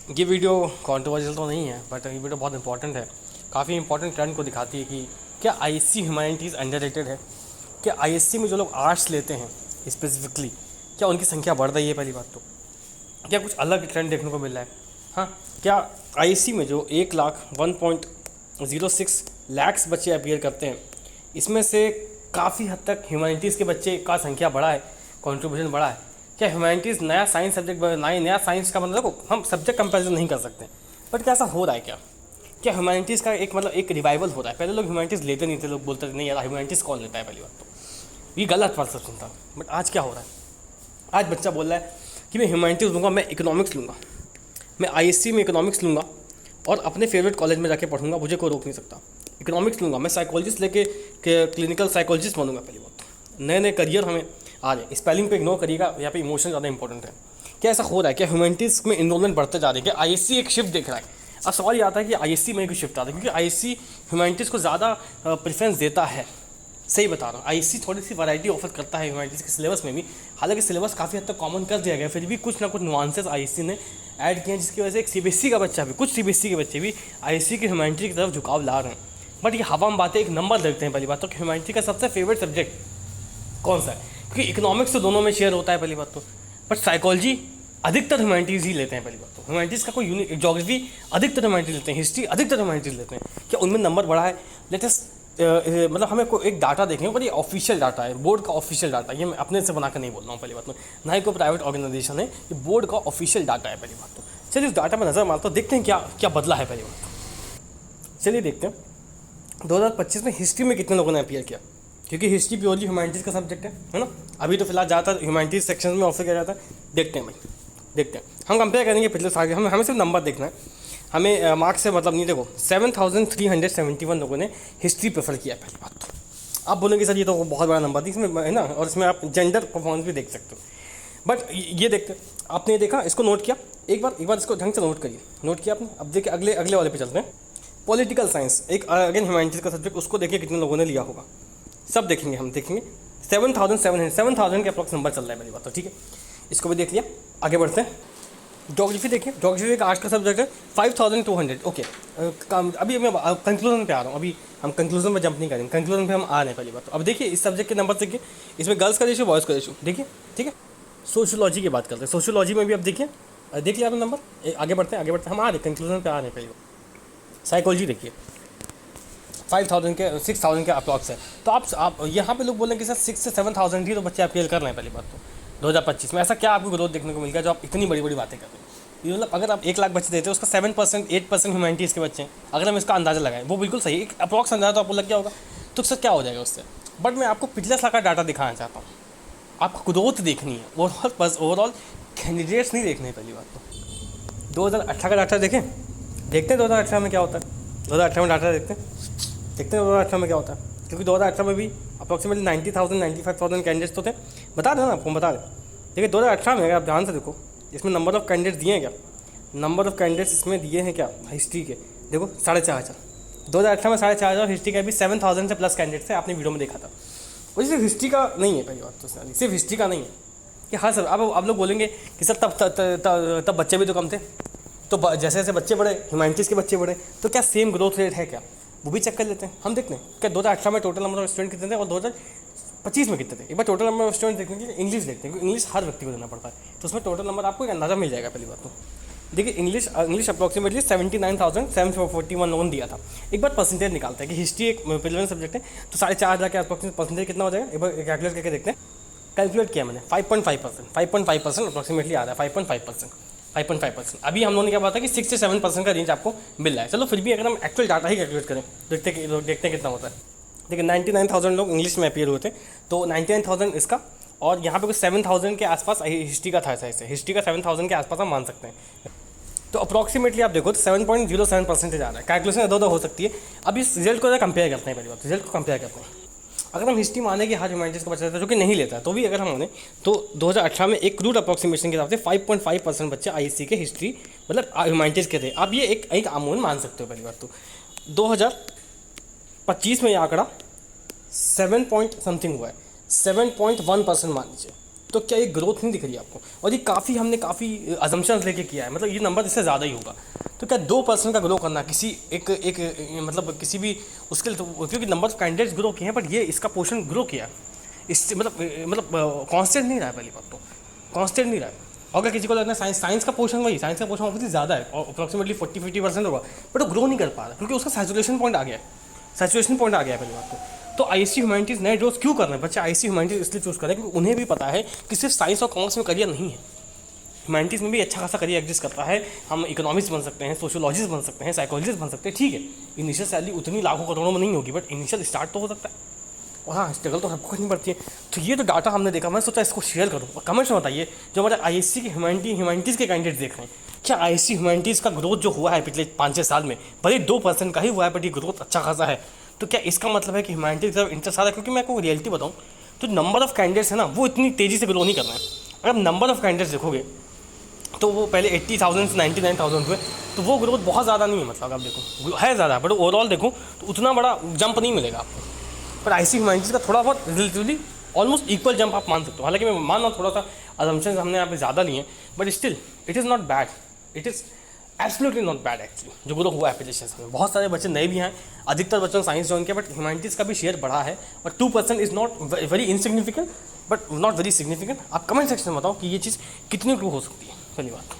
ये video controversial तो नहीं है, बट ये वीडियो बहुत इंपॉर्टेंट है। काफ़ी इंपॉर्टेंट ट्रेंड को दिखाती है कि क्या आईएससी ह्यूमैनिटीज़ अंडररेटेड है। क्या आईएससी में जो लोग आर्ट्स लेते हैं स्पेसिफिकली, क्या उनकी संख्या बढ़ रही है? पहली बात तो क्या कुछ अलग ट्रेंड देखने को मिल रहा है? हाँ, क्या आईएससी में जो 1,01.06 बच्चे अपीयर करते हैं, इसमें से काफ़ी हद तक ह्यूमैनिटीज़ के बच्चे का संख्या बढ़ा है, कंट्रीब्यूशन बढ़ा है? क्या ह्यूमैनिटीज़ नया साइंस सब्जेक्ट नया साइंस का मतलब देखो, हम सब्जेक्ट कंपैरिजन नहीं कर सकते, बट क्या ऐसा हो रहा है? क्या ह्यूमैनिटीज़ का एक रिवाइवल हो रहा है? पहले लोग ह्यूमैनिटीज़ लेते नहीं थे, लोग बोलते थे नहीं यार ह्यूमैनिटीज़ कौन लेता है, पहली बात तो ये गलत परसेप्शन था। बट आज क्या हो रहा है? आज बच्चा बोल रहा है कि मैं ह्यूमैनिटीज़ लूँगा, मैं इकोनॉमिक्स लूँगा, मैं आईएससी में इकोनॉमिक्स लूँगा और अपने फेवरेट कॉलेज में जाके पढ़ूंगा, मुझे कोई रोक नहीं सकता। इकोनॉमिक्स लूँगा, मैं साइकोलॉजिस्ट लेके क्लिनिकल साइकोलॉजिस्ट बनूंगा। पहली बात तो नए नए करियर हमें आ रहे हैं। स्पेलिंग पे इग्नोर करिएगा, यहाँ पे इमोशन ज़्यादा इंपॉर्टेंट है। क्या ऐसा हो रहा है? क्या ह्यूमैनिटीज़ में इनरोलमेंट बढ़ते जा रही है? क्या आईएससी एक शिफ्ट देख रहा है? अब सवाल ये आता है कि आईएससी में एक शिफ्ट आता है क्योंकि आईएससी ह्यूमैनिटीज़ को ज़्यादा प्रेफरेंस देता है। सही बता रहा हूँ, आईएससी थोड़ी सी वैरायटी ऑफर करता है ह्यूमैनिटीज़ के सिलेबस में भी। हालांकि सिलेबस काफ़ी हद तक कॉमन कर दिया गया, फिर भी कुछ ना कुछ नुआंसेस आईएससी ने ऐड किए हैं, जिसकी वजह से एक सीबीएसई का बच्चा भी, कुछ सीबीएसई के बच्चे भी आईएससी की ह्यूमैनिटी की तरफ झुकाव ला रहे हैं। बट ये हवा में बातें, एक नंबर देखते हैं। पहली बात तो ह्यूमैनिटी का सबसे फेवरेट सब्जेक्ट कौन सा है? क्योंकि इकोनॉमिक्स तो दोनों में शेयर होता है पहली बात तो, बट साइकोलॉजी अधिकतर ह्यूमैनिटीज़ ही लेते हैं। पहली बात तो ह्यूमैनिटीज़ का कोई यूनिक, ज्योग्राफी अधिकतर ह्यूमैनिटीज़ लेते हैं, हिस्ट्री अधिकतर ह्यूमैनिटीज़ लेते हैं। क्या उनमें नंबर बढ़ा है? लेटेस्ट मतलब हमें कोई एक डाटा देखेंगे, पर ये ऑफिशियल डाटा है, बोर्ड का ऑफिशियल डाटा। ये मैं अपने से बना कर नहीं बोल रहा हूँ पहली बात तो, ना ही कोई प्राइवेट ऑर्गेनाइजेशन है, ये बोर्ड का ऑफिशियल डाटा है पहली बात तो। चलिए उस डाटा में नज़र मारता हूँ, देखते हैं क्या क्या बदला है पहली बात तो। चलिए देखते हैं 2025 में हिस्ट्री में कितने लोगों ने अपीयर किया, क्योंकि हिस्ट्री प्योरली ह्यूमैनिटीज़ का सब्जेक्ट है ना। अभी तो फिलहाल ज़्यादातर ह्यूमैनिटीज़ सेक्शन में ऑफर किया जाता है। देखते हैं भाई, देखते हैं। हम कंपेयर करेंगे पिछले साल के, हमें सिर्फ नंबर देखना है, हमें मार्क्स से मतलब नहीं। देखो 7,371 लोगों ने हिस्ट्री प्रेफर किया पहली बात तो। आप बोलेंगे सर ये तो बहुत बड़ा नंबर थी इसमें, है ना, और इसमें आप जेंडर परफॉर्मेंस भी देख सकते हो। बट ये देखते, आपने देखा, इसको नोट किया, एक बार इसको ढंग से नोट करिए। नोट किया आपने? अब देखिए अगले अगले वाले पे चलते हैं। पॉलिटिकल साइंस, एक अगेन ह्यूमैनिटीज़ का सब्जेक्ट, उसको देखिए कितने लोगों ने लिया होगा। सब देखेंगे, हम देखेंगे 7,700 के अप्रॉक्स नंबर चल रहा है पहली बात तो, ठीक है। इसको भी देख लिया, आगे बढ़ते हैं। ज्योग्राफी देखिए, ज्योग्राफी एक आर्ट्स का सब्जेक्ट है, 5,200। ओके, अभी मैं कंक्लूजन पे आ रहा हूँ। अभी हम कंक्लूजन में जंप नहीं करेंगे, कंक्लूजन पे हम आ रहे हैं पहली बात तो। अब देखिए इस सब्जेक्ट के नंबर देखिए, इसमें गर्ल्स का रेशियो, बॉयज़ का रेशियो देखिए, ठीक है। सोशियोलॉजी की बात करते हैं, सोशियोलॉजी में भी अब देखिए, देख लिया आपने नंबर। आगे बढ़ते हैं, आगे बढ़ते हैं, हम आ रहे हैं कंक्लूजन पे आ रहे हैं पहली बार। साइकोलॉजी देखिए 5,000 के 6,000 के अप्रॉक्स है। तो आप यहाँ पे लोग बोल रहे हैं कि सर 6 से 7,000 ही तो बच्चे अपील कर रहे हैं पहली बात तो 2025 में। ऐसा क्या आपको ग्रोथ देखने को मिल गया जो आप इतनी बड़ी बड़ी बातें कर रहे हैं? ये मतलब अगर आप 1 लाख बच्चे देते हैं, उसका 7% 8% ह्यूमैनिटीज़ के बच्चे हैं। अगर हम इसका अंदाज़ा लगाएं, वो बिल्कुल सही, एक अप्रॉक्स अंदाजा तो आपको लग गया होगा, तो सर क्या हो जाएगा उससे। बट मैं आपको पिछले साल का डाटा दिखाना चाहता हूँ, आपको ग्रोथ देखनी है, ओवरऑल बस ओवरऑल कैंडिडेट्स नहीं देखने पहली बात तो। 2018 का डाटा देखें, देखते हैं 2018 में क्या होता है। 2018 में डाटा देखते हैं 2018 में क्या होता है, क्योंकि 2018 में भी अप्रॉक्सीमेटली 90,000 95,000 कैंडिडेट्स तो थे। बता दें ना आपको, बता दें। देखिए 2018 में अगर आप ध्यान से देखो, इसमें नंबर ऑफ़ कैंडिडेट्स दिए हैं क्या? नंबर ऑफ़ कैंडिडेट्स इसमें दिए हैं क्या हिस्ट्री के? देखो 4,500। 2018 में 4,500, हिस्ट्री का भी 7,000 से प्लस कैंडिडेट्स है, आपने वीडियो में देखा था। और सिर्फ हिस्ट्री का नहीं है पहली बात तो, सिर्फ हिस्ट्री का नहीं है कि हाँ सर, अब आप लोग बोलेंगे कि सर तब बच्चे भी तो कम थे, तो जैसे जैसे बच्चे बढ़े, ह्यूमैनिटीज़ के बच्चे बढ़े, तो क्या सेम ग्रोथ रेट है क्या? वो भी चेक कर लेते हैं, हम देखते हैं क्या 2018 में टोटल नंबर ऑफ स्टूडेंट कितने थे और 2025 में कितने थे। एक बार टोटल नंबर ऑफ स्टूडेंट देखने के लिए इंग्लिश देखते हैं, क्योंकि इंग्लिश हर व्यक्ति को देना पड़ता है, तो उसमें टोटल नंबर आपको एक अंदाज़ा मिल जाएगा पहली बात तो। देखिए इंग्लिश अप्रॉक्सीमेटली 79,741 लोगों ने दिया था। एक बार परसेंटेज निकालते हैं कि हिस्ट्री एक प्रिलिमिनरी सब्जेक्ट है, तो 4,500 के अप्रॉक्सीमेट परसेंटेज कितना हो जाएगा, एक बार कैलकुलेट करके देखते हैं। कैलकुलेट किया मैंने 5.5% अप्रॉक्सीमेटली आ रहा है, 5.5%। अभी हम लोगों ने क्या बात है कि 6 से 7% का रेंज आपको मिल रहा है। चलो फिर भी अगर हम एक्चुअल डाटा ही कैलकुलेट करें, देखते हैं कितना होता है। देखिए 99,000 लोग इंग्लिश में अपीयर हुए थे, तो 99,000 इसका, और यहाँ पे कुछ 7,000 के आसपास हिस्ट्री का था। ऐसे हिस्ट्री का 7,000 के आसपास हम मान सकते हैं। तो अप्रॉक्सीमेटली आप देखो तो 7.07% आ रहा है। कैलकुलेशन इधर उधर हो सकती है। अब इस रिजल्ट को कंपेयर करते हैं, पहली बात रिजल्ट को कंपेयर करते हैं। अगर हम हिस्ट्री माने कि हर ह्यूमैनिटीज़ का बच्चा रहता है जो कि नहीं लेता है, तो भी अगर हम माने तो 2018 में एक क्रूड अप्रॉक्सीमेशन के हिसाब से 5.5% बच्चे आईएससी के हिस्ट्री मतलब ह्यूमैनिटीज़ के थे। अब ये एक अमूल मान सकते हो पहली बात तो। 2025 में ये आंकड़ा 7 पॉइंट समथिंग हुआ है, 7.1% मान लीजिए। तो क्या ये ग्रोथ नहीं दिख रही है आपको? और ये हमने काफ़ी अजम्पशंस लेके किया है, मतलब ये नंबर इससे ज़्यादा ही होगा। तो क्या 2% का ग्रो करना किसी मतलब किसी भी उसके लिए, तो क्योंकि नंबर ऑफ कैंडिडेट्स ग्रो किए हैं बट ये इसका पोर्शन ग्रो किया, इससे मतलब कांस्टेंट नहीं रहा है। पहली बात तो कांस्टेंट नहीं रहा है। अगर किसी को लगता है साइंस का पोर्शन ऑब्वियसली ज़्यादा है, अप्रॉक्सीमेटली 40-50% होगा, बट वो ग्रो नहीं कर पा रहा क्योंकि उसका सैचुरेशन पॉइंट आ गया है। पहली बात तो आईसी ह्यूमैनिटीज़ नए डोज क्यों कर रहे हैं बच्चे? आईसी ह्यूमैनिटीज़ इसलिए चूज़ कर रहे हैं क्योंकि उन्हें भी पता है कि सिर्फ साइंस और कॉमर्स में करियर नहीं है, ह्यूमैनिटीज़ में भी अच्छा खासा करियर एग्जिस्ट करता है। हम इकोनॉमिक्स बन सकते हैं, सोशियोलॉजिस्ट बन सकते हैं, साइकोलॉजिस्ट बन सकते हैं, ठीक है। इनिशियल सैलरी उतनी लाखों करोड़ों में नहीं होगी बट इनिशियल स्टार्ट तो हो सकता है। और हाँ, स्ट्रगल तो सबको करनी पड़ती है। तो ये तो डाटा हमने देखा, मैं सोचा इसको शेयर करूँ और कमेंट्स में बताइए जो हमारे आईएससी के ह्यूमैनिटीज़ के कैंडिडेट देख रहे हैं, क्या आईएससी ह्यूमैनिटीज़ का ग्रोथ जो हुआ है पिछले 5-6 साल में, भले 2% का ही हुआ है बट ये ग्रोथ अच्छा खासा है, तो क्या इसका मतलब है कि ह्यूमैनिटीज़ की तरफ इंटरेस्ट आ रहा है? क्योंकि मैं आपको रियलिटी बताऊँ तो नंबर ऑफ कैंडिडेट्स है ना, वो इतनी तेज़ी से ग्रो नहीं कर रहे हैं। अगर नंबर ऑफ कैंडिडेट्स देखोगे तो वो पहले 80,000 से 99,000 हुए, तो वो ग्रोथ बहुत ज़्यादा नहीं है। मतलब आप देखो है ज़्यादा, बट ओवरऑल देखो तो उतना बड़ा जंप नहीं मिलेगा आपको। पर आईसी ह्यूमैनिटीज़ का थोड़ा बहुत रिलेटिवली ऑलमोस्ट इक्वल जंप आप मान सकते हो। हालांकि मैं मान रहा हूँ थोड़ा सा अजम्पशंस हमने यहाँ पे ज़्यादा लिए हैं, but still it is not bad, it is absolutely not bad actually जो ग्रो हुआ है पिछले 6 साल में। बहुत सारे बच्चे नए भी हैं, अधिकतर बच्चों ने साइंस ज्वाइन किया, बट ह्यूमैनिटीज़ का भी शेयर बढ़ा है। और 2% is not very insignificant but not very significant. आप कमेंट सेक्शन में बताओ कि ये चीज़ कितनी ग्रो हो सकती है। पहली बात।